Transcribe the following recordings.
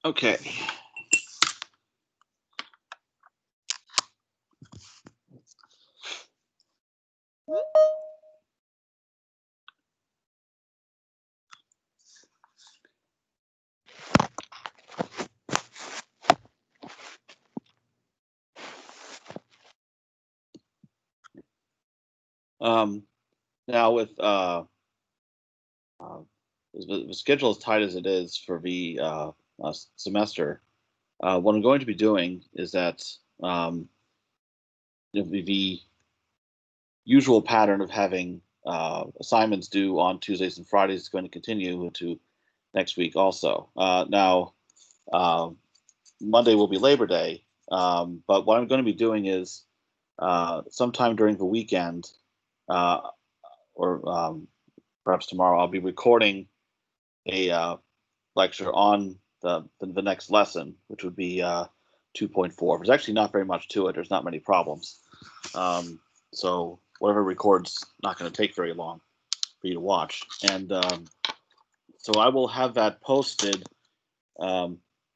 Okay. Now with the schedule as tight as it is for the semester, what I'm going to be doing is that the usual pattern of having assignments due on Tuesdays and Fridays is going to continue into next week also. Now, Monday will be Labor Day, but what I'm going to be doing is sometime during the weekend, or perhaps tomorrow, I'll be recording a lecture on the next lesson, which would be 2.4. There's actually not very much to it. There's not many problems. So whatever records not going to take very long for you to watch. And so I will have that posted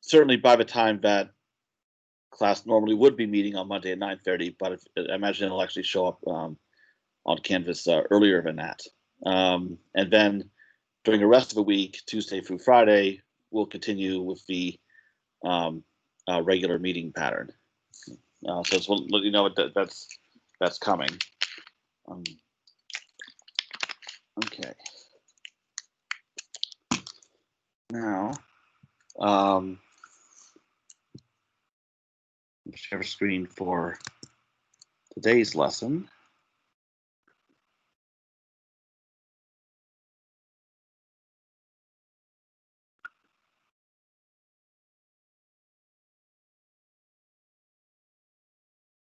certainly by the time that class normally would be meeting on Monday at 9:30, but I imagine it'll actually show up on Canvas earlier than that. And then during the rest of the week, Tuesday through Friday, we'll continue with the regular meeting pattern. So it's, you know, that's coming. Okay. Now, share screen for today's lesson.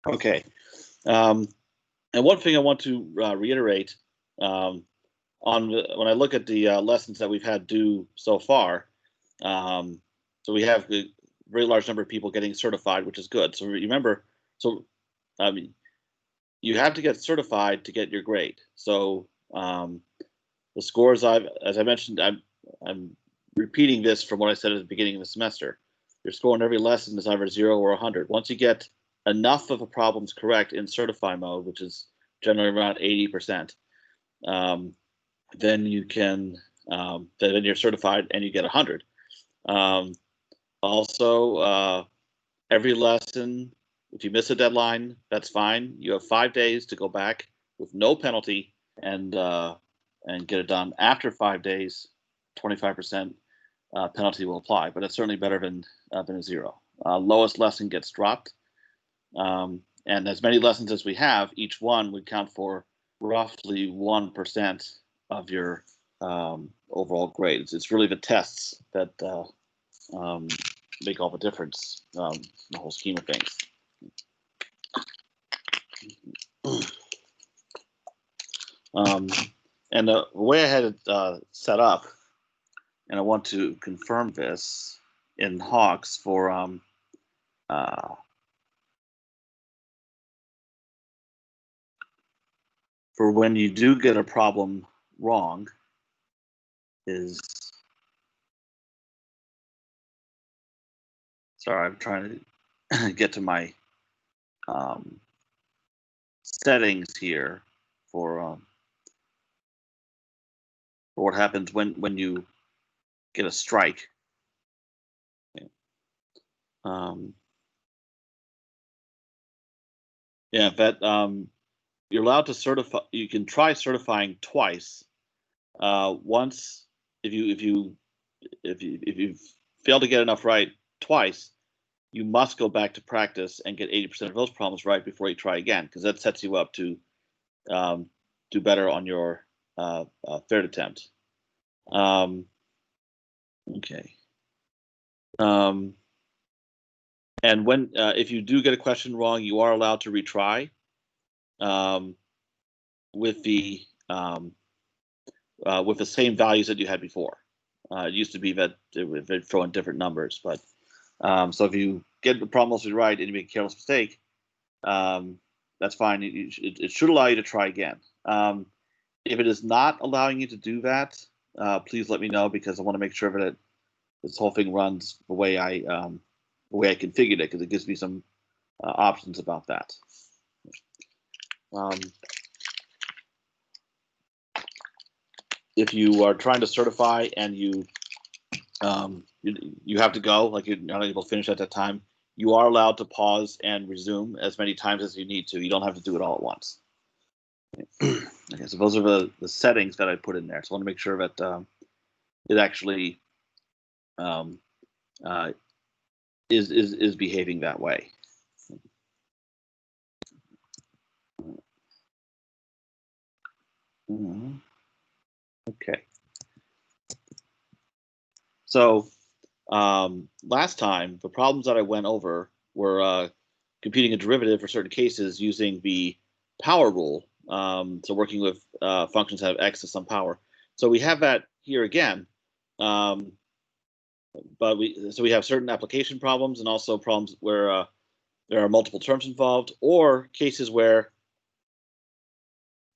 Okay. And one thing I want to reiterate when I look at the lessons that we've had due so far, so we have a very large number of people getting certified, which is good. So remember, you have to get certified to get your grade. So the scores as I mentioned, I'm repeating this from what I said at the beginning of the semester. Your score in every lesson is either 0 or 100. Once you get enough of the problems correct in certify mode, which is generally around 80%, then you can then you're certified and you get 100. Also, every lesson, if you miss a deadline, that's fine. You have 5 days to go back with no penalty and get it done. After 5 days, 25% penalty will apply, but it's certainly better than a 0. Lowest lesson gets dropped. And as many lessons as we have, each one would count for roughly 1% of your overall grade. It's really the tests that make all the difference in the whole scheme of things. And the way I had it set up, and I want to confirm this in Hawks for when you do get a problem wrong is, sorry, I'm trying to get to my settings here for what happens when you get a strike. Okay. Yeah, that you're allowed to certify. You can try certifying twice. Once, if you fail to get enough right twice, you must go back to practice and get 80% of those problems right before you try again, because that sets you up to do better on your third attempt. Okay. And when if you do get a question wrong, you are allowed to retry with the same values that you had before. It used to be that they'd throw in different numbers, but so if you get the problem mostly right and you make a careless mistake, that's fine. It should allow you to try again. If it is not allowing you to do that, please let me know, because I want to make sure that this whole thing runs the way I configured it, because it gives me some options about that. If you are trying to certify and you have to go, like you're not able to finish at that time, you are allowed to pause and resume as many times as you need to. You don't have to do it all at once. Okay, so those are the settings that I put in there. So I want to make sure that it actually is behaving that way. Okay. So last time, the problems that I went over were computing a derivative for certain cases using the power rule. So working with functions that have x to some power. So we have that here again. But we have certain application problems and also problems where there are multiple terms involved, or cases where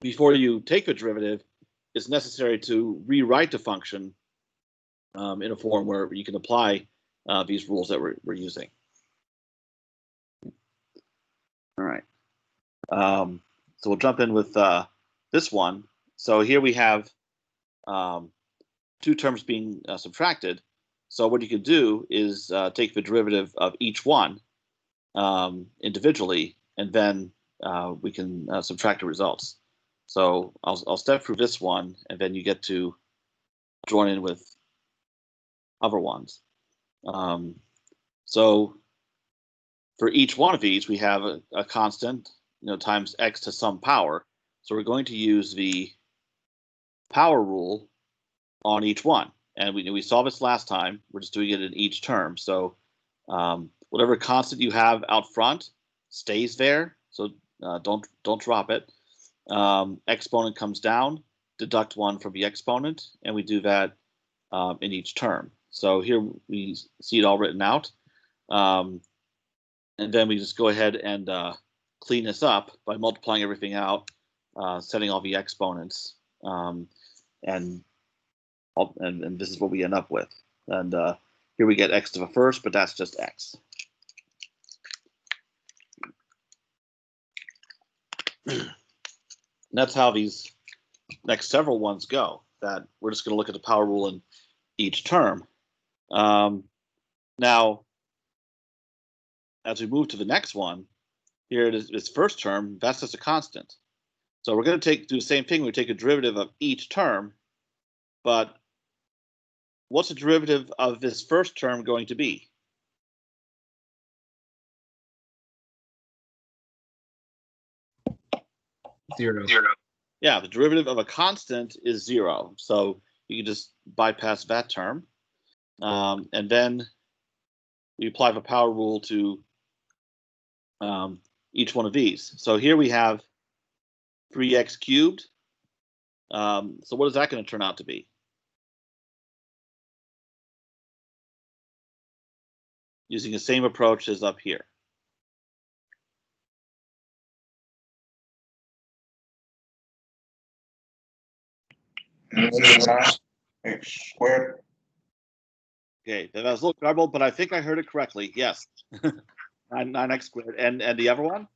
before you take the derivative, it's necessary to rewrite the function in a form where you can apply these rules that we're using. All right. So we'll jump in with this one. So here we have two terms being subtracted. So what you could do is take the derivative of each one individually, and then we can subtract the results. So I'll step through this one, and then you get to join in with other ones. So for each one of these, we have a constant, times x to some power. So we're going to use the power rule on each one. And we saw this last time. We're just doing it in each term. So whatever constant you have out front stays there. So don't drop it. Exponent comes down, deduct 1 from the exponent, and we do that in each term. So here we see it all written out. And then we just go ahead and clean this up by multiplying everything out, setting all the exponents, and this is what we end up with. And here we get x to the first, but that's just x. And that's how these next several ones go. That we're just going to look at the power rule in each term. Now, as we move to the next one, here it is, this first term, that's just a constant. So we're going to do the same thing. We take a derivative of each term, but what's the derivative of this first term going to be? Zero. Yeah, the derivative of a constant is 0. So you can just bypass that term. And then we apply the power rule to each one of these. So here we have 3x cubed. So what is that going to turn out to be? Using the same approach as up here. X squared. Okay, that was a little garbled, but I think I heard it correctly. Yes, 9x squared. And the other one?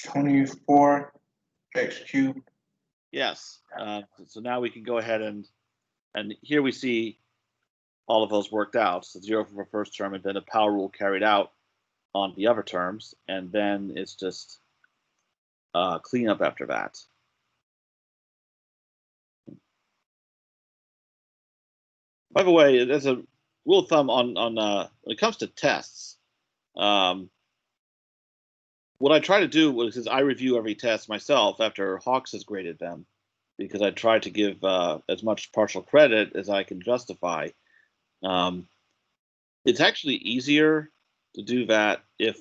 24 x cubed. Yes. So now we can go ahead and here we see all of those worked out. So 0 for the first term, and then a power rule carried out on the other terms, and then it's just clean up after that. By the way, there's a rule of thumb on when it comes to tests. What I try to do is I review every test myself after Hawks has graded them, because I try to give as much partial credit as I can justify. It's actually easier to do that if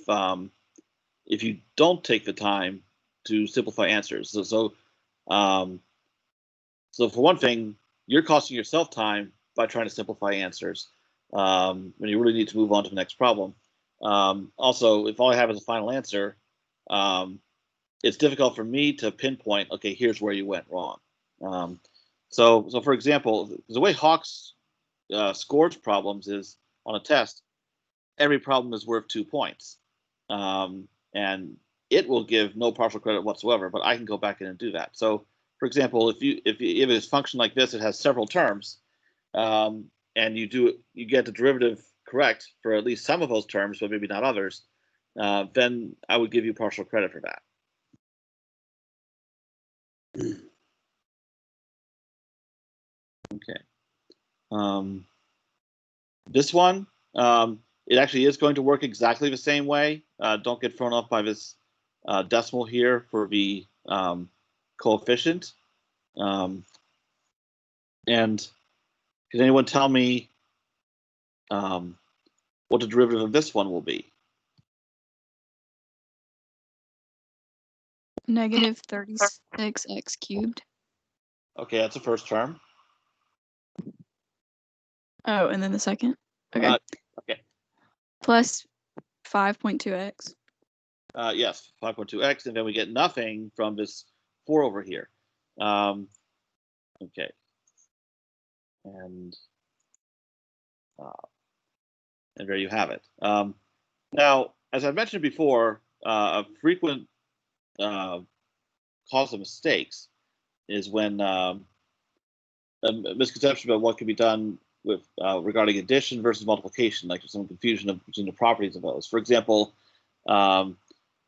you don't take the time to simplify answers. So for one thing, you're costing yourself time by trying to simplify answers when you really need to move on to the next problem. Also, if all I have is a final answer, it's difficult for me to pinpoint, okay, here's where you went wrong. So for example, the way Hawks scores problems is on a test, every problem is worth 2 points. And it will give no partial credit whatsoever, but I can go back in and do that. So for example, if it's function like this, it has several terms, and you get the derivative correct for at least some of those terms, but maybe not others, then I would give you partial credit for that. Okay. This one, it actually is going to work exactly the same way. Don't get thrown off by this decimal here for the coefficient. And can anyone tell me what the derivative of this one will be? Negative 36x cubed. Okay, that's the first term. Oh, and then the second? Okay. Okay. Plus 5.2x. Yes, 5.2x, and then we get nothing from this 4 over here. Okay. And there you have it. Now, as I mentioned before, a frequent cause of mistakes is when a misconception about what can be done with regarding addition versus multiplication, like there's some confusion between the properties of those. For example,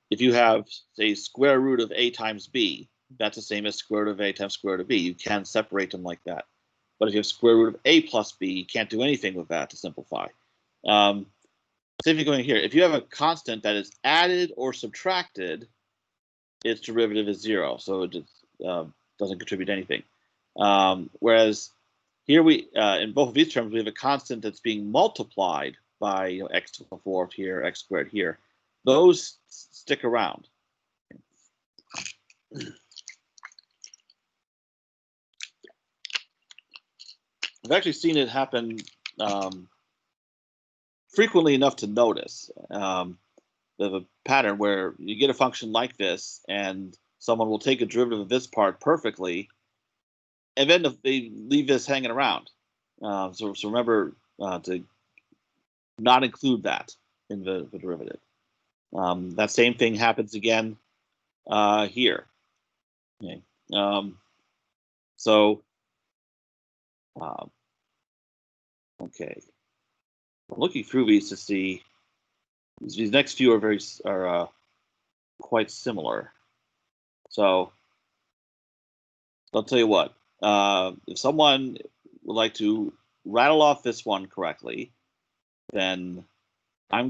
if you have, say, square root of a times b, that's the same as square root of a times square root of b. You can separate them like that. But if you have square root of a plus b, you can't do anything with that to simplify. Same thing going here. If you have a constant that is added or subtracted, its derivative is 0, so it just doesn't contribute anything. Whereas here in both of these terms, we have a constant that's being multiplied by x to the 4th here, x squared here. Those stick around. I've actually seen it happen frequently enough to notice the pattern where you get a function like this, and someone will take a derivative of this part perfectly, and then they leave this hanging around. So remember to not include that in the derivative. That same thing happens again here. Okay. Okay. I'm looking through these to see these next few are quite similar. So I'll tell you what. If someone would like to rattle off this one correctly, then I'll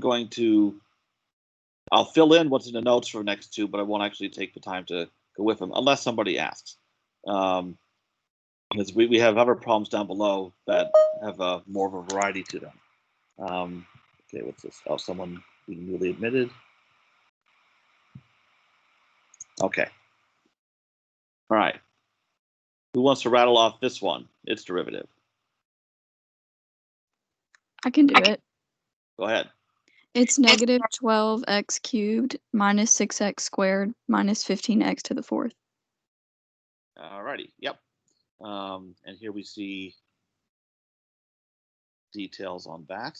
fill in what's in the notes for the next two, but I won't actually take the time to go with them unless somebody asks. Because we have other problems down below that have more of a variety to them. Okay, what's this? Oh, someone being newly admitted. Okay. All right. Who wants to rattle off this one? Its derivative. I can do it. Go ahead. It's negative 12x cubed minus 6x squared minus 15x to the 4th. All righty. Yep. And here we see details on that.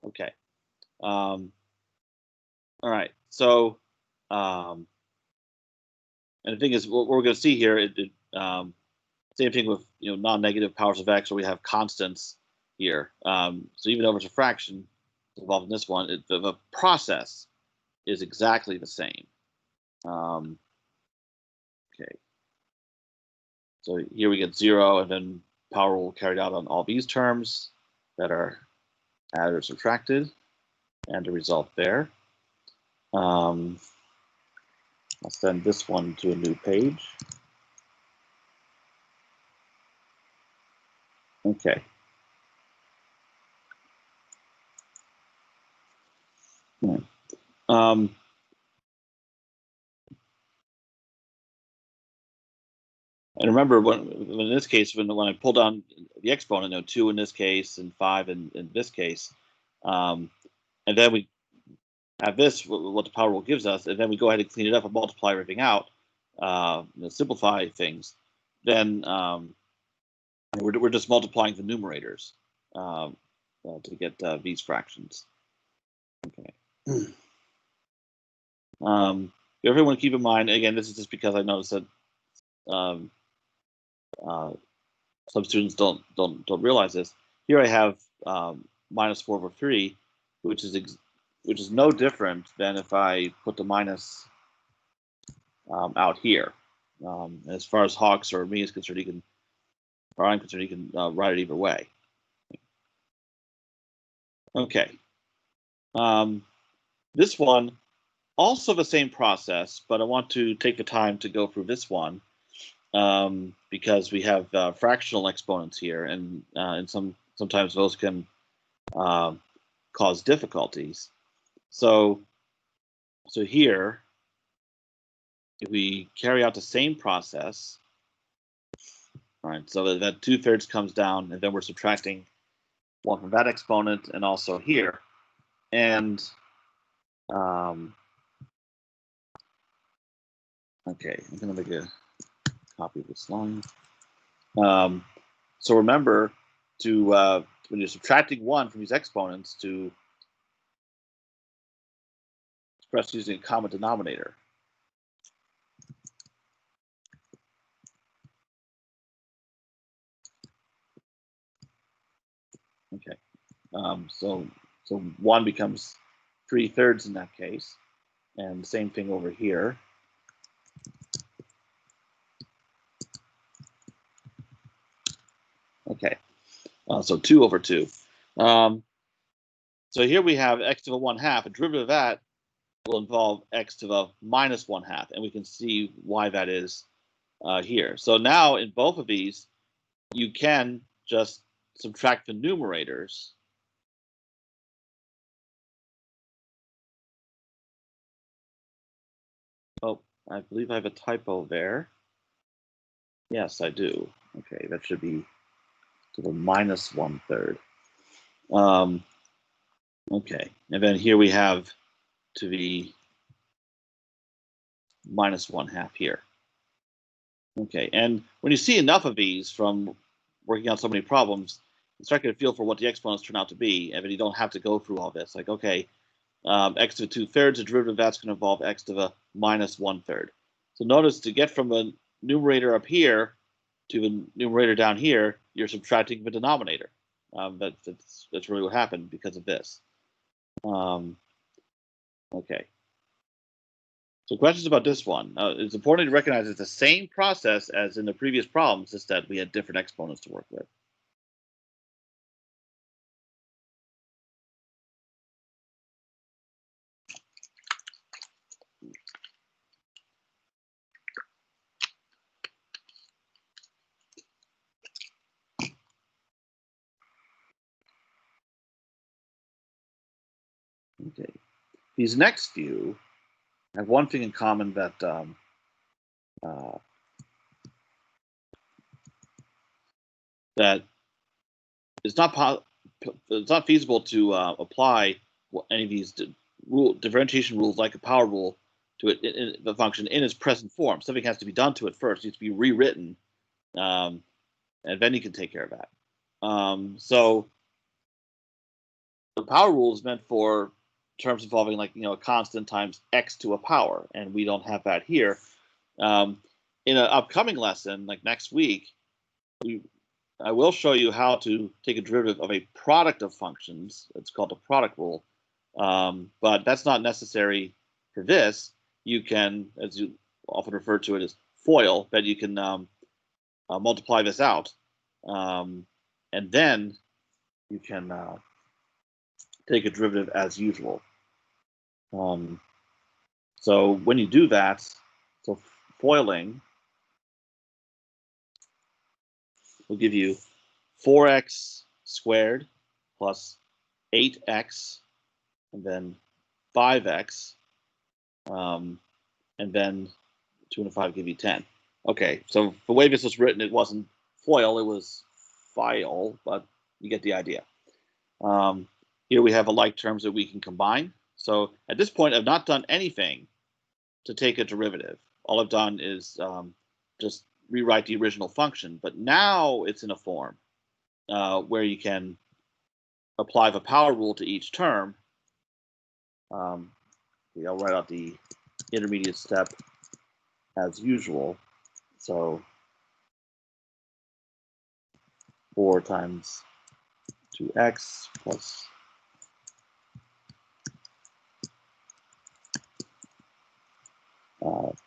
Okay. All right. So, and the thing is, what we're going to see here, same thing with non-negative powers of x, where we have constants here. So even though it's a fraction involved in this one, the process is exactly the same. Okay. So here we get 0, and then power will carried out on all these terms that are added or subtracted, and the result there. I'll send this one to a new page. Okay. Right. And remember, when in this case, when I pull down the exponent, 2 in this case and 5 in this case, and then we have this, what the power rule gives us, and then we go ahead and clean it up and multiply everything out, simplify things. then we're just multiplying the numerators to get these fractions. Okay. Everyone keep in mind, again, this is just because I noticed that some students don't realize this. Here I have -4/3, which is no different than if I put the minus out here. As far as Hawks or me is concerned, I'm concerned, you can write it either way. Okay. This one, also the same process, but I want to take the time to go through this one because we have fractional exponents here, and sometimes those can cause difficulties. So here, if we carry out the same process, all right, so that 2/3 comes down, and then we're subtracting one from that exponent and also here. And okay, I'm going to make a copy of this line. So remember to, when you're subtracting 1 from these exponents, to express using a common denominator. Okay, so 1 becomes 3/3 in that case, and same thing over here. Okay, so 2/2. So here we have x to the 1/2. A derivative of that will involve x to the -1/2, and we can see why that is here. So now in both of these, you can just subtract the numerators. Oh, I believe I have a typo there. Yes, I do. Okay, that should be to the -1/3. Okay, and then here we have to the -1/2 here. Okay, and when you see enough of these from working on so many problems, you start to get a feel for what the exponents turn out to be, and then you don't have to go through all this. Like, okay, x to the 2/3, the derivative of that's going to involve x to the -1/3. So notice to get from the numerator up here to the numerator down here, you're subtracting the denominator. That's really what happened because of this. Okay. So questions about this one. It's important to recognize it's the same process as in the previous problems, just that we had different exponents to work with. Okay. These next few have one thing in common, that that it's not feasible to apply any of these differentiation rules like a power rule to it in the function in its present form. Something has to be done to it first. It needs to be rewritten, and then you can take care of that. So the power rule is meant for terms involving, like, a constant times x to a power, and we don't have that here. In an upcoming lesson, like next week, I will show you how to take a derivative of a product of functions. It's called the product rule, but that's not necessary for this. You can, as you often refer to it as FOIL, that you can multiply this out, and then you can take a derivative as usual. So when you do that, so foiling will give you 4x squared plus 8x, and then 5x, and then 2 and 5 give you 10. Okay, so the way this was written, it wasn't FOIL, it was FILE, but you get the idea. Here we have alike terms that we can combine. So at this point, I've not done anything to take a derivative. All I've done is just rewrite the original function. But now it's in a form where you can apply the power rule to each term. I'll write out the intermediate step as usual. So 4 times 2x plus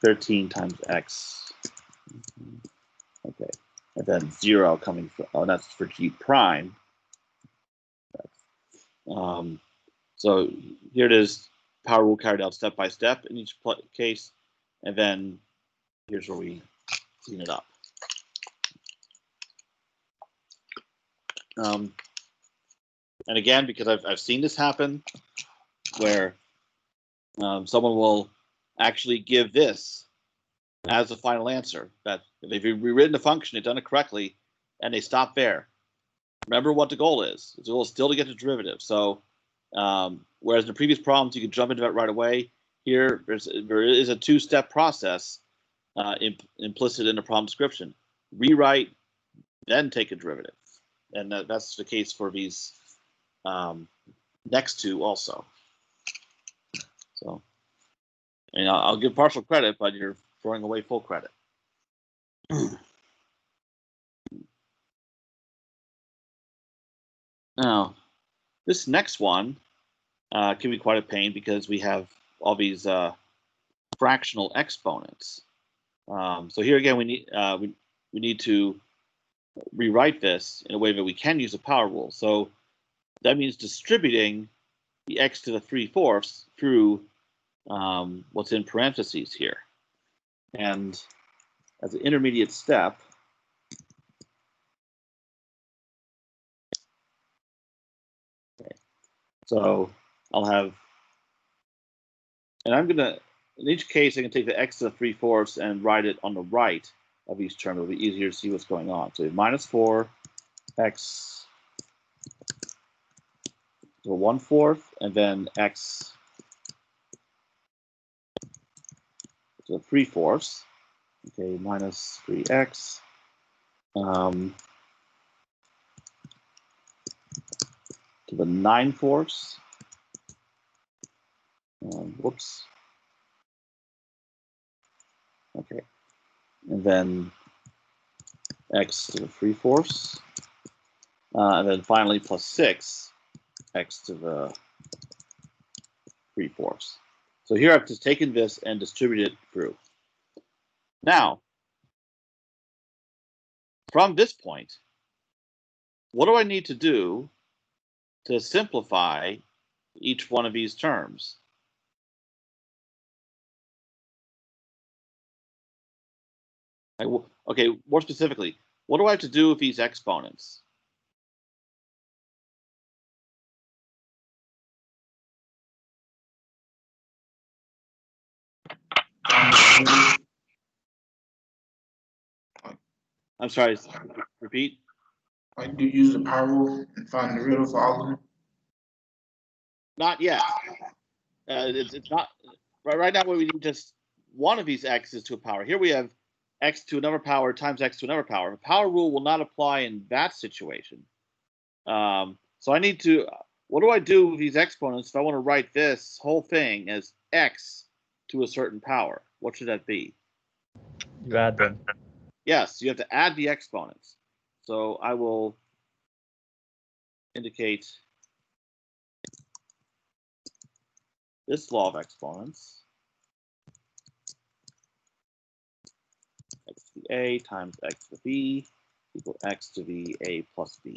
13 times x. Okay, and then 0 coming from, oh, that's for g prime. So here it is, power rule carried out step by step in each case, and then here's where we clean it up. And again, because I've seen this happen, where someone will actually give this as the final answer, that if they've rewritten the function, they've done it correctly, and they stop there. Remember what the goal is. The goal is still to get the derivative. So whereas in the previous problems, you could jump into that right away, here there is a 2-step process implicit in the problem description. Rewrite, then take a derivative. And that's the case for these next two also. So, and I'll give partial credit, but you're throwing away full credit. Now, this next one can be quite a pain because we have all these fractional exponents. So here again, we need to rewrite this in a way that we can use a power rule. So that means distributing the x to the 3/4 through what's in parentheses here. And as an intermediate step, okay, so I'll have, and I'm going to, in each case, I can take the x to the 3/4 and write it on the right of each term. It'll be easier to see what's going on. So minus 4 x to the 1/4, and then x to the 3/4. Okay, minus 3x. To the 9/4. Whoops. Okay, and then x to the 3/4. And then finally plus 6 x to the 3/4. So here I've just taken this and distributed it through. Now, from this point, what do I need to do to simplify each one of these terms? Okay, more specifically, what do I have to do with these exponents? I'm sorry, repeat. Like, do you use the power rule and find the derivative for all of them? Not yet. It's not right now. We need just one of these x's to a power. Here we have x to another power times x to another power. The power rule will not apply in that situation. So I need to. What do I do with these exponents if I want to write this whole thing as x to a certain power? What should that be? You add them. Yes, you have to add the exponents. So I will indicate this law of exponents. X to the a times x to the b equal x to the a plus b.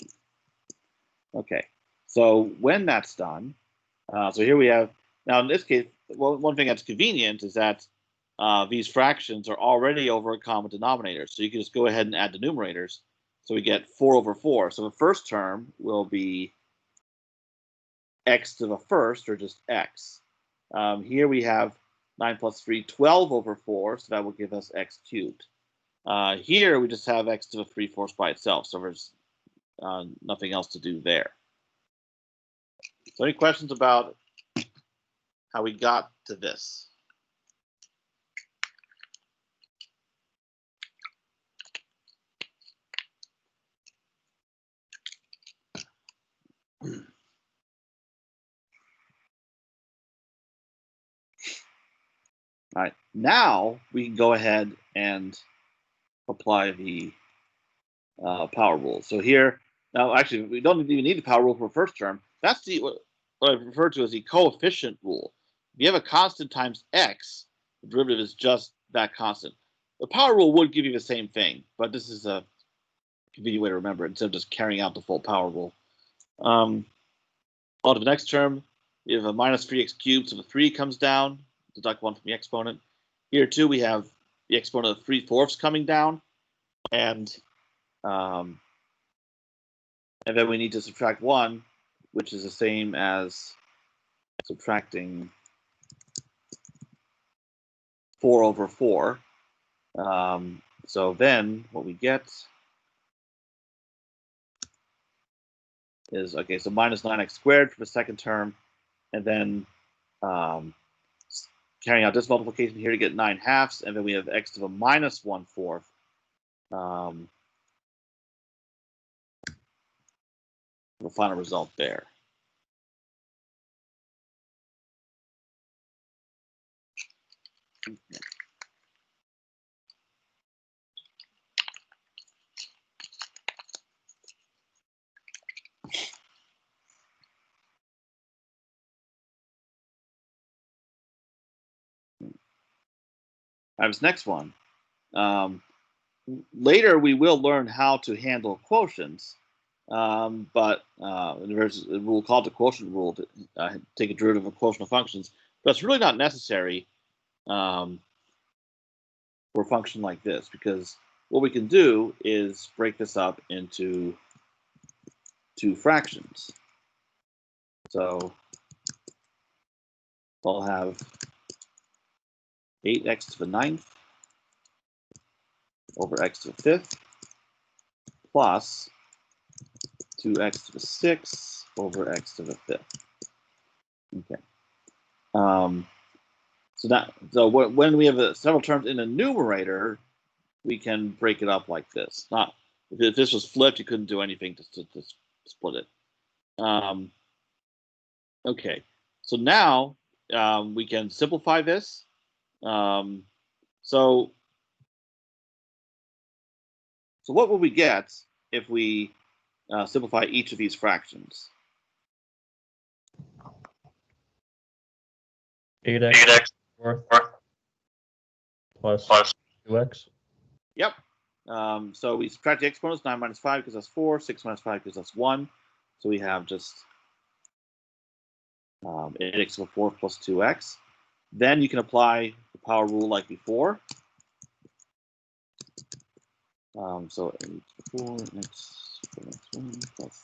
Okay, so when that's done, so here we have, now in this case, well, one thing that's convenient is that these fractions are already over a common denominator. So you can just go ahead and add the numerators. So we get 4/4. So the first term will be x to the first, or just x. Here we have 9 plus 3, 12/4. So that will give us x cubed. Here we just have x to the 3/4 by itself. So there's nothing else to do there. So any questions about how we got to this? All right, now we can go ahead and apply the power rule. So here, now actually, we don't even need the power rule for first term. That's the what I refer to as the coefficient rule. If you have a constant times x, the derivative is just that constant. The power rule would give you the same thing, but this is a convenient way to remember it instead of just carrying out the full power rule. On to the next term, we have a minus 3x cubed, so the 3 comes down, deduct 1 from the exponent. Here too, we have the exponent of 3/4 coming down, and then we need to subtract 1, which is the same as subtracting 4/4. So then what we get is, okay, so minus 9x squared for the second term, and then carrying out this multiplication here to get 9/2, and then we have x to the minus 1/4. The final result there. This next one. Later, we will learn how to handle quotients, but there's a rule called the quotient rule to take a derivative of quotient of functions. But it's really not necessary for a function like this, because what we can do is break this up into 2 fractions. So I'll have 8x to the 9th over x to the 5th plus 2x to the 6th over x to the 5th. Okay. So when we have several terms in a numerator, we can break it up like this. Not if this was flipped, you couldn't do anything to split it. Okay. So now we can simplify this. So what will we get if we simplify each of these fractions? 8x fourth plus 2x. Yep. So we subtract the exponents, 9 minus 5 because that's 4, 6 minus 5 because that's 1. So we have just 8x to the 4th plus 2x. Then you can apply the power rule like before. So 8 to the 4, x 1 plus.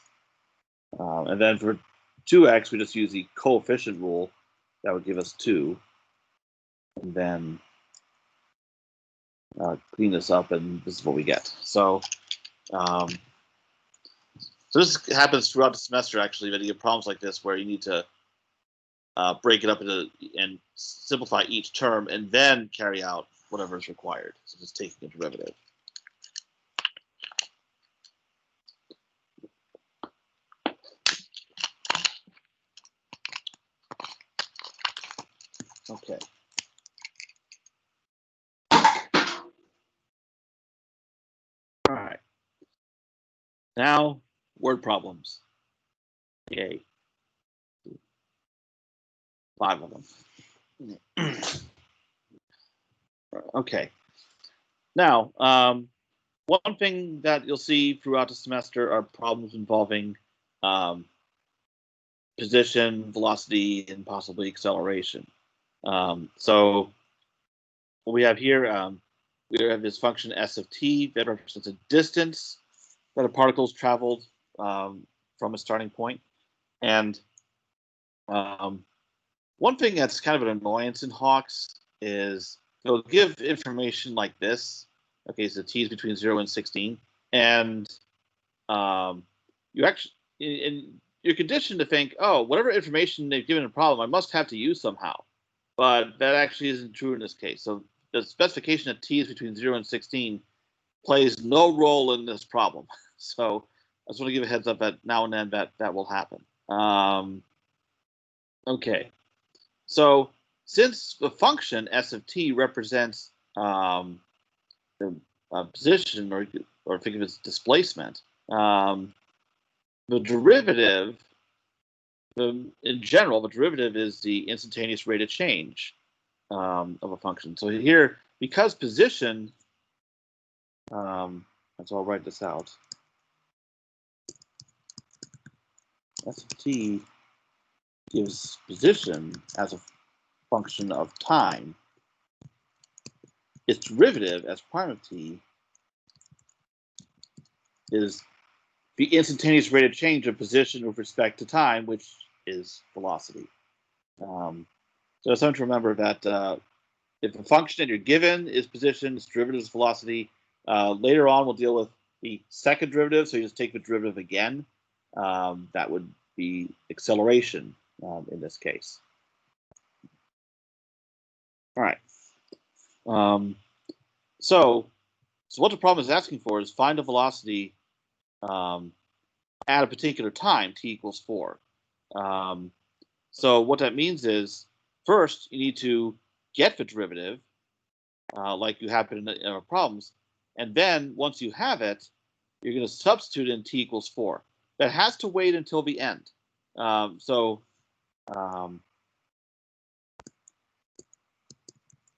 And then for 2x, we just use the coefficient rule. That would give us 2. And then clean this up, and this is what we get. So this happens throughout the semester, actually, that you get problems like this where you need to break it up and simplify each term and then carry out whatever is required. So just taking a derivative. Okay. All right. Now, word problems. Yay. 5 of them. Okay. Now, one thing that you'll see throughout the semester are problems involving position, velocity, and possibly acceleration. So what we have here, we have this function s of t that represents a distance that a particle has traveled from a starting point. And one thing that's kind of an annoyance in Hawks is they'll give information like this. Okay, so t is between 0 and 16. And you actually, you're conditioned to think, oh, whatever information they've given a problem, I must have to use somehow. But that actually isn't true in this case. So the specification that t is between 0 and 16 plays no role in this problem. So I just want to give a heads up that now and then that will happen. Okay. So since the function s of t represents the position, or think of it as displacement, the derivative, in general, the derivative is the instantaneous rate of change of a function. So here, because position, so I'll write this out. S of t gives position as a function of time. Its derivative as prime of t is the instantaneous rate of change of position with respect to time, which is velocity. So it's something to remember that if the function that you're given is position, its derivative is velocity. Later on, we'll deal with the second derivative. So you just take the derivative again. That would be acceleration in this case. All right. So what the problem is asking for is find a velocity at a particular time, t equals 4. So what that means is, first, you need to get the derivative, like you have in our problems, and then once you have it, you're going to substitute in t equals 4. That has to wait until the end. So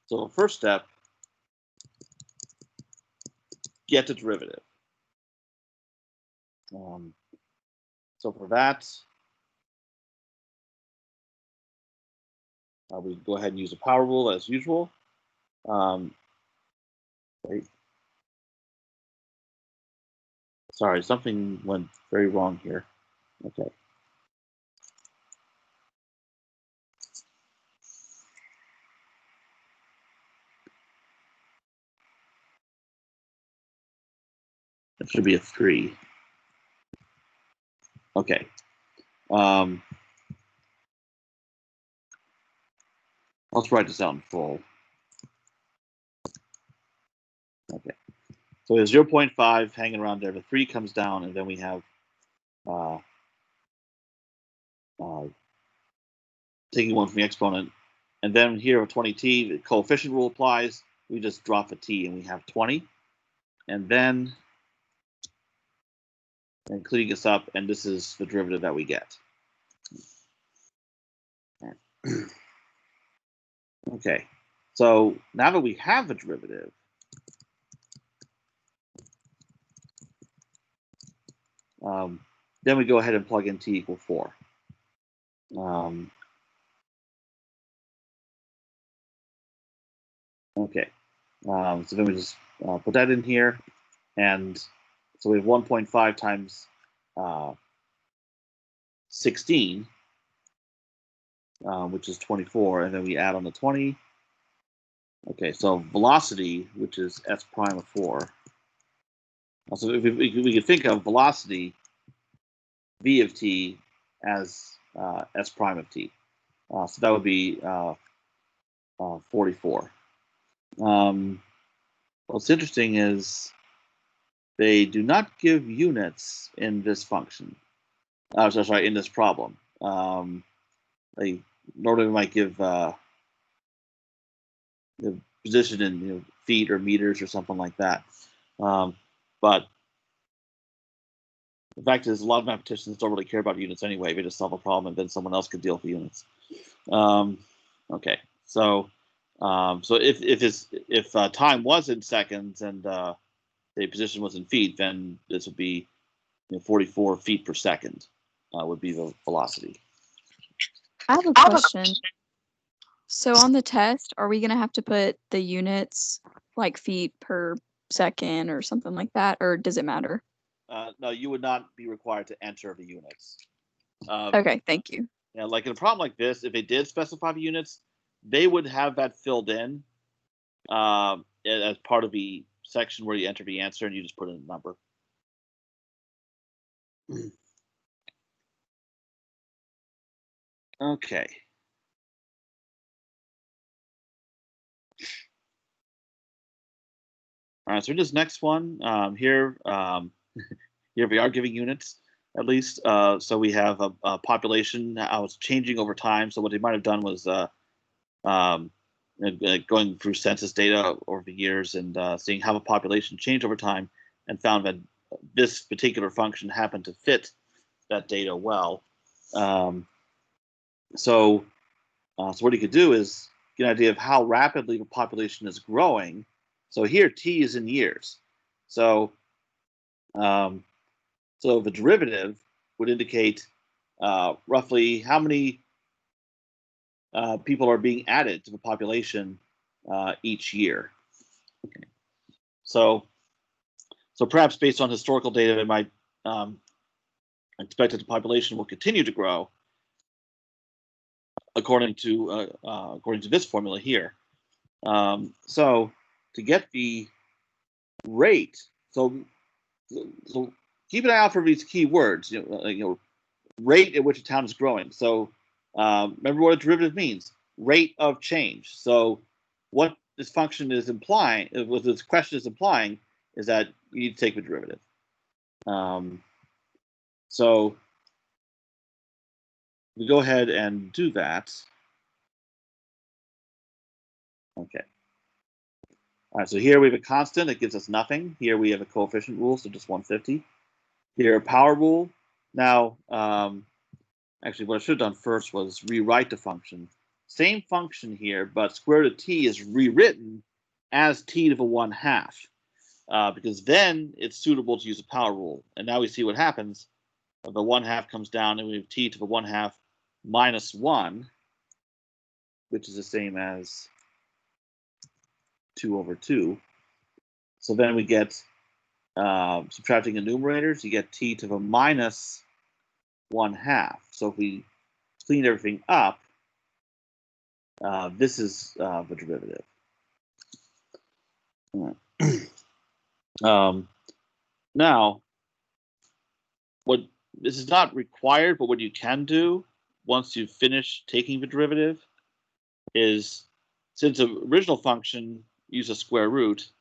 the first step, get the derivative. So for that, we go ahead and use a power rule as usual. Wait. Sorry, something went very wrong here. Okay. It should be a 3. Okay. Let's write this out in full. Okay. So there's 0.5 hanging around there. The 3 comes down, and then we have taking 1 from the exponent. And then here with 20t, the coefficient rule applies. We just drop a t, and we have 20. And then cleaning this up, and this is the derivative that we get. Okay, so now that we have the derivative, then we go ahead and plug in t equal 4. Okay, so then we just put that in here, and so we have 1.5 times 16, which is 24, and then we add on the 20. Okay, so velocity, which is s prime of 4. So if we could think of velocity v of t as s prime of t. So that would be 44. What's interesting is they do not give units in this function. Sorry, in this problem. They normally might give the position in feet or meters or something like that. But the fact is, a lot of mathematicians don't really care about units anyway. They just solve a problem, and then someone else could deal with units. Okay, so if time was in seconds and the position was in feet, then this would be 44 feet per second would be the velocity. I have a question. So on the test, are we going to have to put the units like feet per second or something like that, or does it matter? No, you would not be required to enter the units. Okay, thank you. Yeah, like in a problem like this, if they did specify the units, they would have that filled in as part of the section where you enter the answer and you just put in a number. Okay. All right, so this next one here, here we are giving units at least. So we have a population. It's changing over time. So what they might have done was going through census data over the years and seeing how the population changed over time, and found that this particular function happened to fit that data well. So what you could do is get an idea of how rapidly the population is growing. So here, t is in years. So the derivative would indicate roughly how many people are being added to the population each year. Okay. So perhaps based on historical data, it might expect that the population will continue to grow according to this formula here. So to get the rate, so keep an eye out for these key words. Rate at which a town is growing. So remember what a derivative means: rate of change. So what this function is implying, what this question is implying, is that you need to take the derivative. So we go ahead and do that. Okay. All right, so here we have a constant that gives us nothing. Here we have a coefficient rule, so just 150. Here, a power rule. Now, actually, what I should have done first was rewrite the function. Same function here, but square root of t is rewritten as t to the 1/2, because then it's suitable to use a power rule. And now we see what happens. The 1/2 comes down, and we have t to the 1/2 minus 1, which is the same as 2/2. So then we get, subtracting the numerators, you get t to the minus 1/2. So if we clean everything up, this is the derivative. Now, this is not required, but what you can do once you finish taking the derivative is, since the original function used a square root,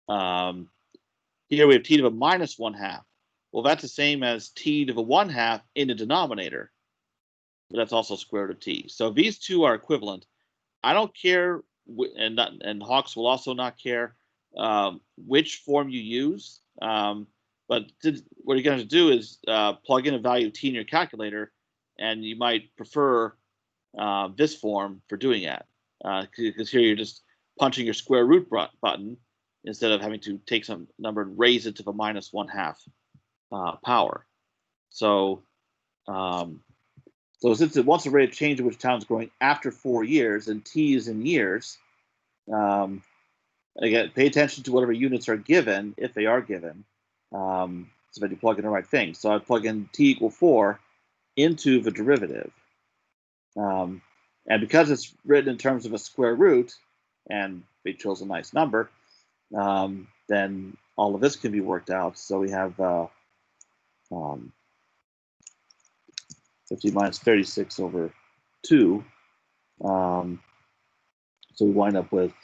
here we have t to the minus 1/2. Well, that's the same as t to the 1/2 in the denominator, but that's also square root of t. So these two are equivalent. I don't care, and Hawks will also not care which form you use. But what you're going to do is plug in a value of t in your calculator, and you might prefer this form for doing that, because here you're just punching your square root button instead of having to take some number and raise it to the minus 1/2 power. So since it wants a rate of change in which town's growing after 4 years, and t is in years, again, pay attention to whatever units are given, if they are given, so that you plug in the right thing. So I plug in t equal 4 into the derivative. And because it's written in terms of a square root, and they chose a nice number, then all of this can be worked out. So we have 50 minus 36/2. So we wind up with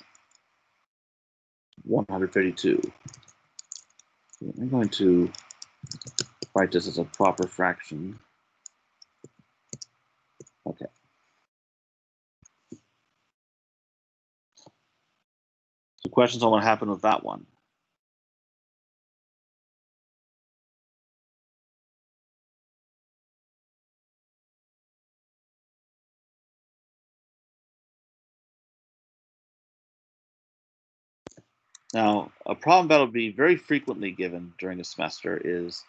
132. I'm going to write this as a proper fraction. Okay. So questions on what happened with that one? Now, a problem that will be very frequently given during a semester is,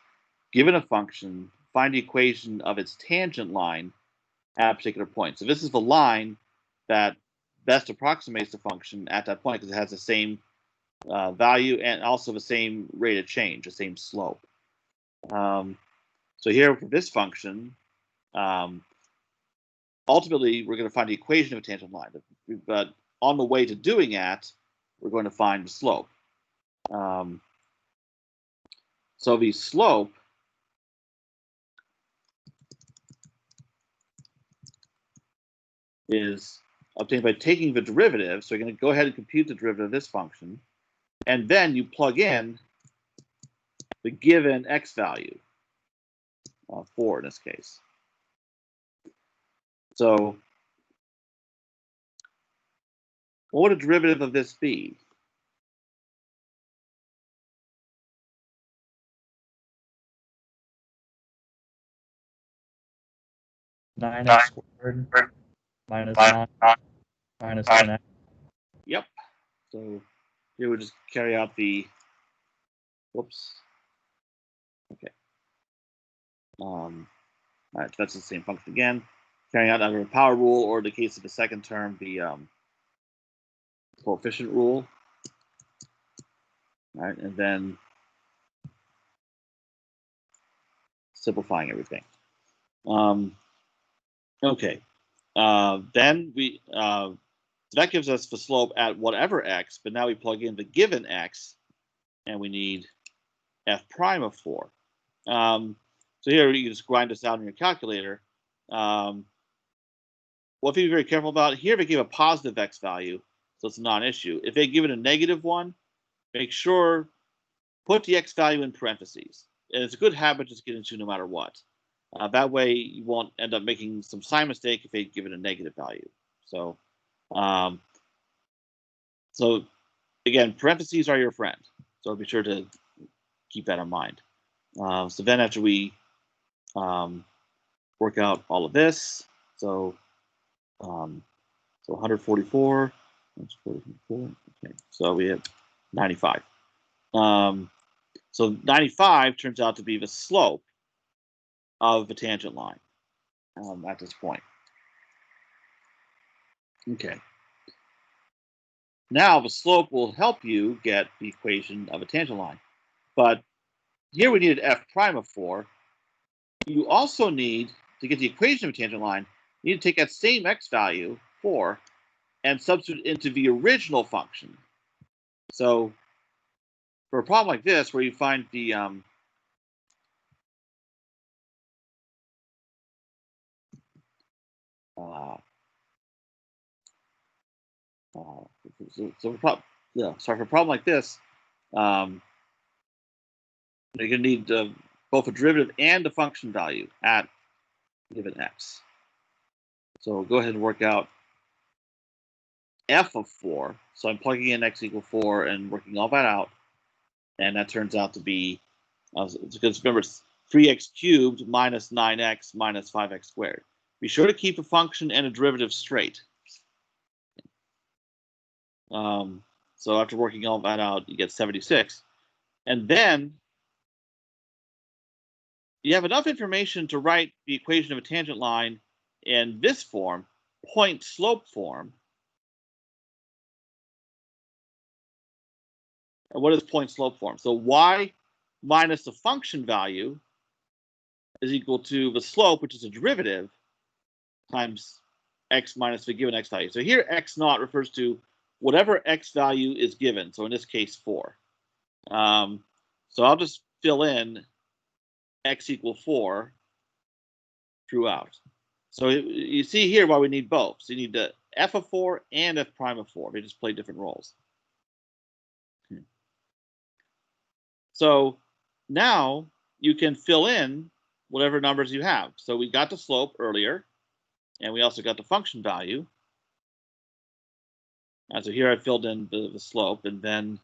given a function, find the equation of its tangent line at a particular point. So this is the line that best approximates the function at that point, because it has the same value and also the same rate of change, the same slope. So here for this function, ultimately we're going to find the equation of a tangent line, but on the way to doing that, we're going to find the slope. So the slope is obtained by taking the derivative. So you're going to go ahead and compute the derivative of this function, and then you plug in the given x value, 4 in this case. So What would a derivative of this be? Nine x squared minus 9 minus 10x. Yep. So here we'll just carry out the, whoops. Okay. All right, that's the same function again. Carrying out either a power rule or in the case of the second term, the coefficient rule. All right, and then simplifying everything. Okay. Then we so that gives us the slope at whatever x, but now we plug in the given x, and we need f prime of 4. So here you just grind this out in your calculator. What to be very careful about here, they give a positive x value, so it's a non-issue. If they give it a negative one, make sure put the x value in parentheses. And it's a good habit just to get into no matter what. That way you won't end up making some sign mistake if they give it a negative value. So, so again, parentheses are your friend. So be sure to keep that in mind. So then after we work out all of this, so 144, okay, so we have 95. So 95 turns out to be the slope of the tangent line at this point. Okay. Now the slope will help you get the equation of a tangent line. But here we needed f prime of 4. You also need, to get the equation of a tangent line, you need to take that same x value, 4, and substitute into the original function. So for a problem like this, where you find the for a problem like this, you're going to need both a derivative and a function value at given x. So go ahead and work out f of 4. So I'm plugging in x equal 4 and working all that out. And that turns out to be, because remember, it's 3x cubed minus 9x minus 5x squared. Be sure to keep a function and a derivative straight. So after working all that out, you get 76. And then you have enough information to write the equation of a tangent line in this form, point slope form. And what is point slope form? So y minus the function value is equal to the slope, which is a derivative, times x minus the given x value. So here x naught refers to whatever x value is given. So in this case, 4. So I'll just fill in x equal 4 throughout. So you see here why we need both. So you need the f of 4 and f prime of 4. They just play different roles. So now you can fill in whatever numbers you have. So we got the slope earlier, and we also got the function value. And so here I filled in the slope, and then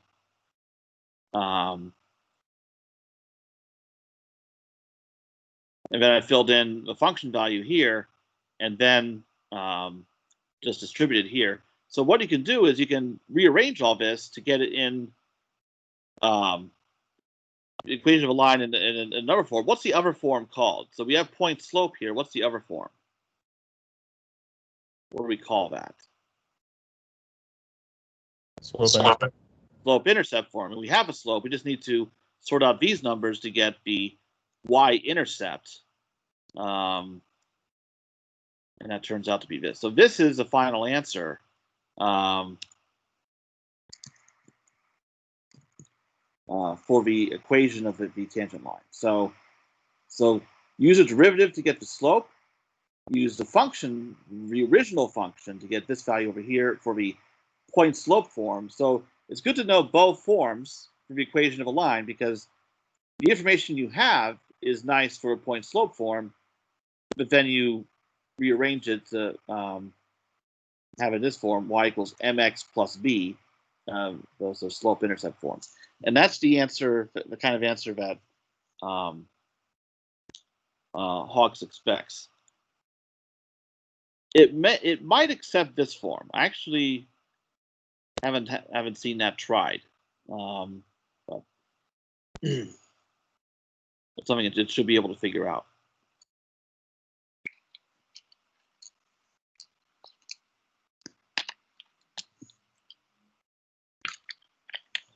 I filled in the function value here, and then just distributed here. So what you can do is you can rearrange all this to get it in the equation of a line in another form. What's the other form called? So we have point slope here. What's the other form? What do we call that? Slope intercept form. And we have a slope. We just need to sort out these numbers to get the y-intercept. And that turns out to be this. So this is the final answer. For the equation of the tangent line. So use a derivative to get the slope. Use the function, the original function, to get this value over here for the point slope form. So it's good to know both forms for the equation of a line, because the information you have is nice for a point slope form, but then you rearrange it to have it in this form, y equals mx plus b. Those are slope-intercept forms. And that's the answer, the kind of answer that Hawks expects. It might accept this form. I actually haven't seen that tried. But it's something it should be able to figure out.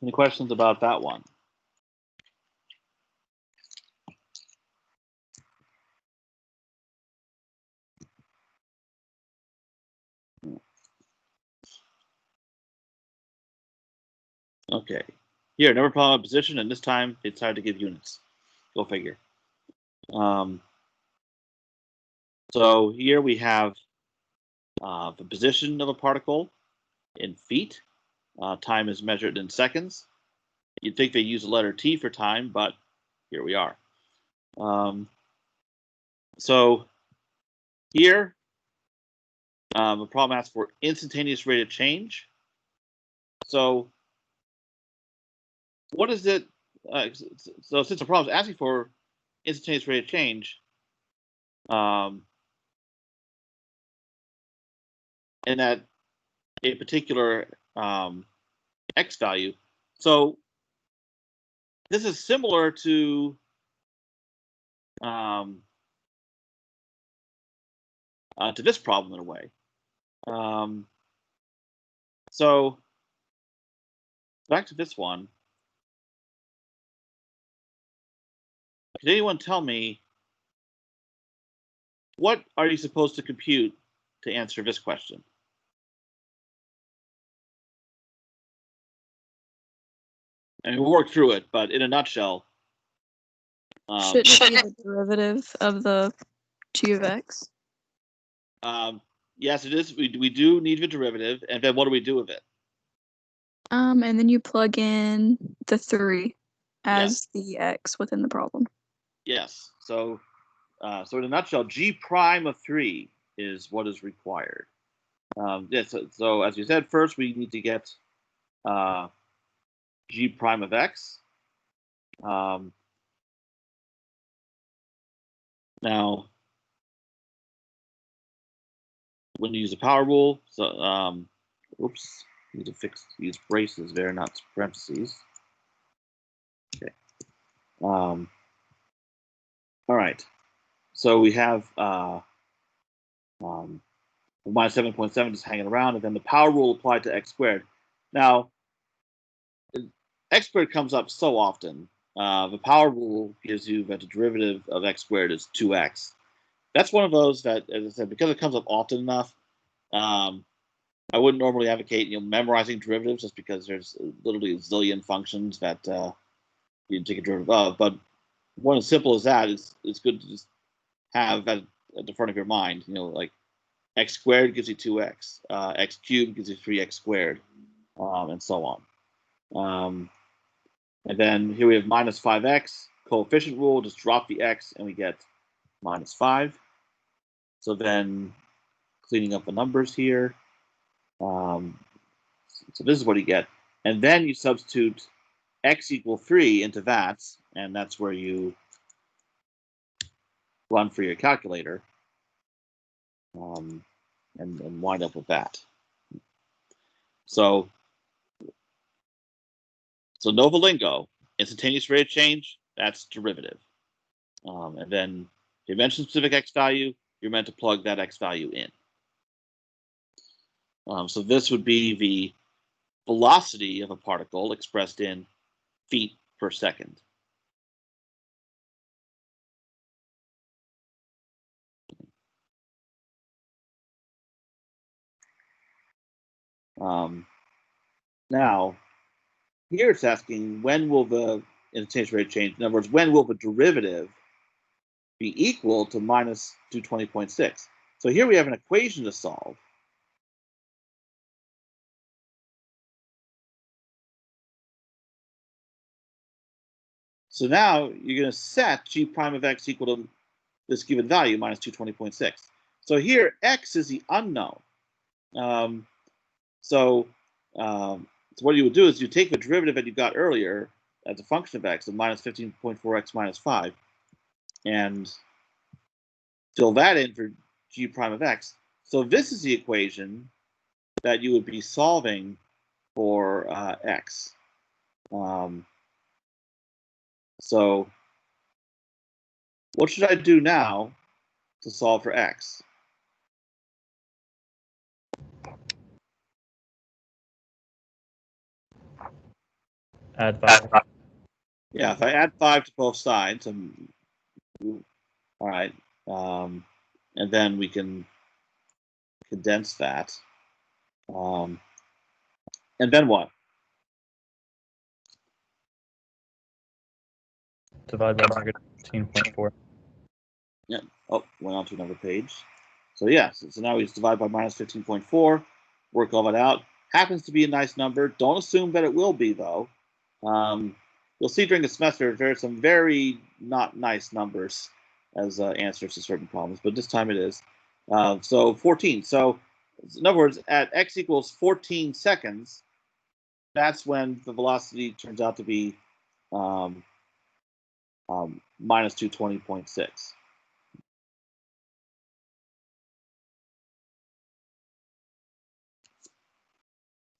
Any questions about that one? Okay. Here, number problem of position, and this time they decided to give units. Go figure. So here we have the position of a particle in feet. Time is measured in seconds. You'd think they use the letter T for time, but here we are. So here, the problem asks for instantaneous rate of change. So what is it? So since the problem is asking for instantaneous rate of change, and at a particular x value, so this is similar to this problem in a way. So back to this one. Can anyone tell me what are you supposed to compute to answer this question? And we'll work through it, but in a nutshell. Shouldn't it be the derivative of the 2 of x? Yes, it is. We do need the derivative, and then what do we do with it? And then you plug in the 3 as the x within the problem. Yes. So in a nutshell, g prime of 3 is what is required. Yes. So as you said, first we need to get g prime of x. Now, when you use the power rule, so oops, need to use braces there, not parentheses. Okay. All right. So we have minus 7.7 just hanging around, and then the power rule applied to x squared. Now, x squared comes up so often. The power rule gives you that the derivative of x squared is 2x. That's one of those that, as I said, because it comes up often enough, I wouldn't normally advocate memorizing derivatives just because there's literally a zillion functions that you can take a derivative of. But one as simple as that is it's good to just have at the front of your mind. Like x squared gives you 2x, x cubed gives you 3x squared, and so on. And then here we have minus 5x, coefficient rule, just drop the x and we get minus 5. So then cleaning up the numbers here. So this is what you get. And then you substitute x equal 3 into that, and that's where you run for your calculator and wind up with that. So Nova Lingo, instantaneous rate of change, that's derivative. And then dimension specific x value, you're meant to plug that x value in. So this would be the velocity of a particle expressed in feet per second. Now, here it's asking when will the instantaneous rate change? In other words, when will the derivative be equal to minus 220.6? So here we have an equation to solve. So now you're going to set g prime of x equal to this given value, minus 220.6. So here, x is the unknown. So what you would do is you take the derivative that you got earlier as a function of x, of minus 15.4x minus 5, and fill that in for g prime of x. So this is the equation that you would be solving for x. So what should I do now to solve for x? Add 5. Yeah, if I add 5 to both sides, all right, and then we can condense that. And then what? Divide by negative 15.4. Yeah. Oh, went on to another page. So yes, so now we just divide by minus 15.4, work all that out. Happens to be a nice number. Don't assume that it will be, though. You'll see during the semester there are some very not nice numbers as answers to certain problems, but this time it is. So 14. So in other words, at x equals 14 seconds, that's when the velocity turns out to be minus 220.6.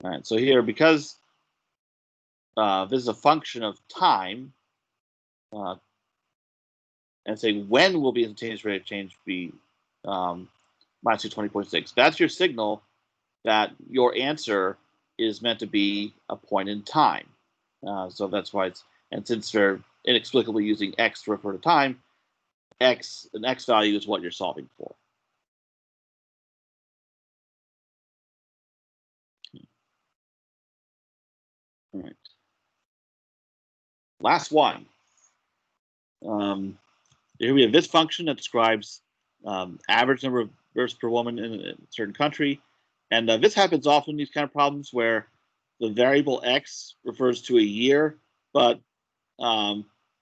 All right, so here, because this is a function of time, and saying when will the instantaneous rate of change be minus 220.6. That's your signal that your answer is meant to be a point in time. So that's why it's, and since they're inexplicably using x to refer to time, an x value is what you're solving for. All right. Last one. Here we have this function that describes average number of births per woman in a certain country. And this happens often in these kind of problems where the variable x refers to a year, but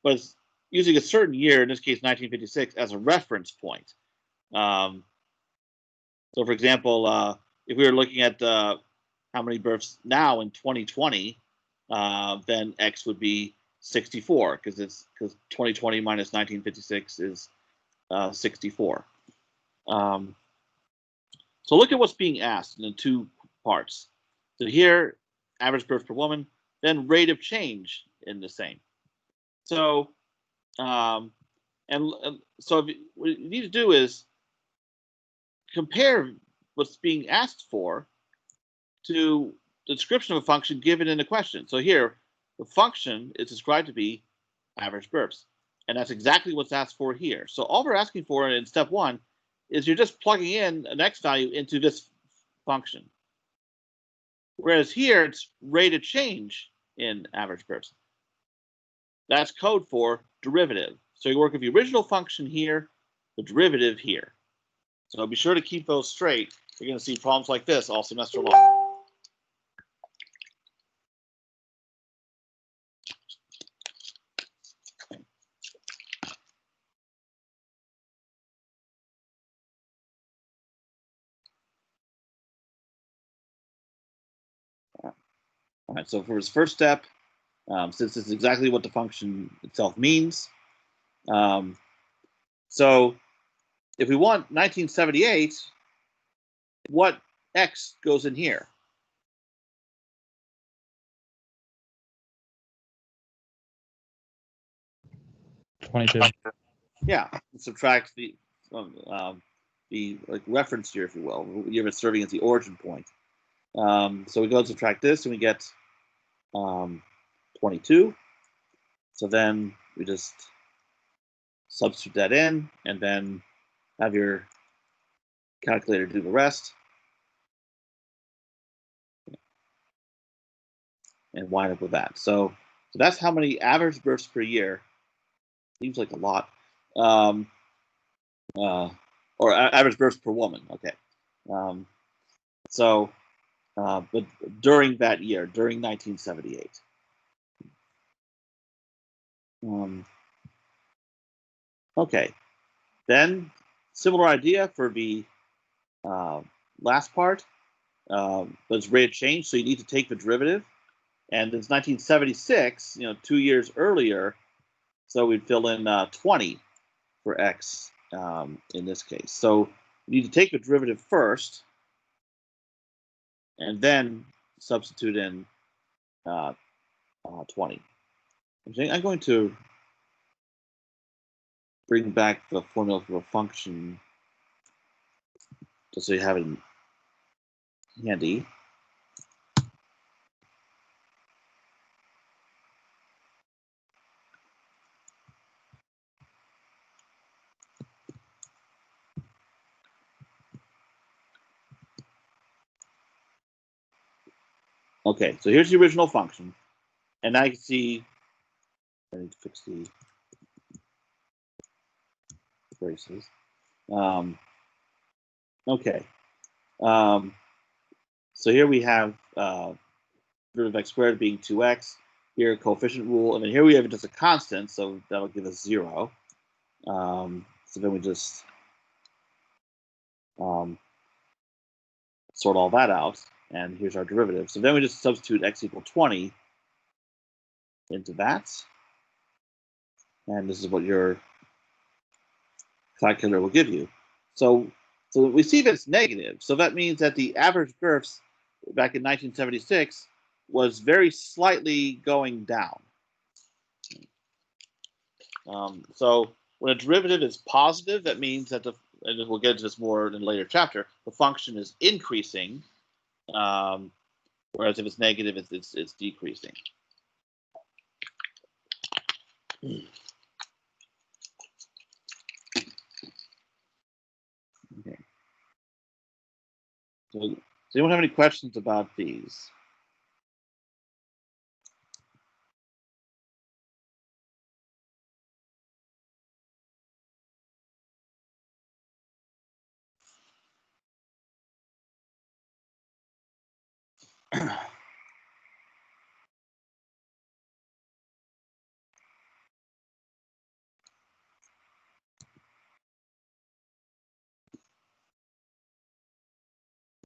it's using a certain year, in this case 1956, as a reference point. So for example, if we were looking at how many births now in 2020, then x would be 64 because 2020 minus 1956 is 64. So look at what's being asked in the two parts. So here, average birth per woman, then rate of change in the same. So, so what you need to do is compare what's being asked for to the description of a function given in the question. So here, the function is described to be average births. And that's exactly what's asked for here. So all we're asking for in step one is you're just plugging in an x value into this function. Whereas here, it's rate of change in average births. That's code for derivative. So you work with the original function here, the derivative here. So be sure to keep those straight. You're going to see problems like this all semester long. All right, so for his first step, since this is exactly what the function itself means, so if we want 1978, what x goes in here? $22. Yeah, subtract the like reference year, if you will, year it's serving as the origin point. So we go and subtract this, and we get 22. So then we just substitute that in, and then have your calculator do the rest, and wind up with that. So that's how many average births per year. Seems like a lot. Or average births per woman. Okay. But during that year, during 1978. Okay. Then, similar idea for the last part. but its rate of change, so you need to take the derivative. And it's 1976, 2 years earlier, so we'd fill in 20 for x in this case. So you need to take the derivative first, and then substitute in 20. I'm going to bring back the formula for a function just so you have it handy. Okay, so here's the original function, and now you can see. I need to fix the braces. Okay. So here we have derivative of x squared being 2x. Here, coefficient rule, and then here we have just a constant, so that'll give us 0. So then we just sort all that out, and here's our derivative. So then we just substitute x equal 20 into that, and this is what your calculator will give you. So we see that it's negative. So that means that the average girths back in 1976 was very slightly going down. So when a derivative is positive, that means that and we'll get into this more in a later chapter, the function is increasing, whereas if it's negative, it's decreasing. Okay. So does anyone have any questions about these?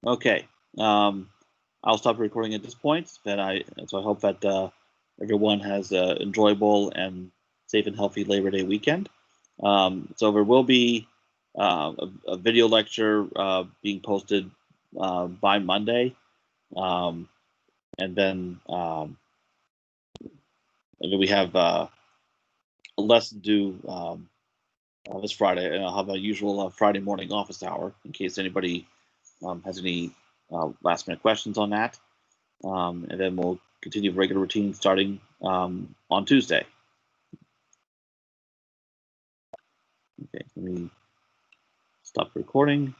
Okay, I'll stop recording at this point. So I hope that everyone has an enjoyable and safe and healthy Labor Day weekend. So there will be a video lecture being posted by Monday, and then we have a lesson due this Friday, and I'll have a usual Friday morning office hour in case anybody has any last minute questions on that. And then we'll continue regular routine starting on Tuesday. Okay, let me stop recording.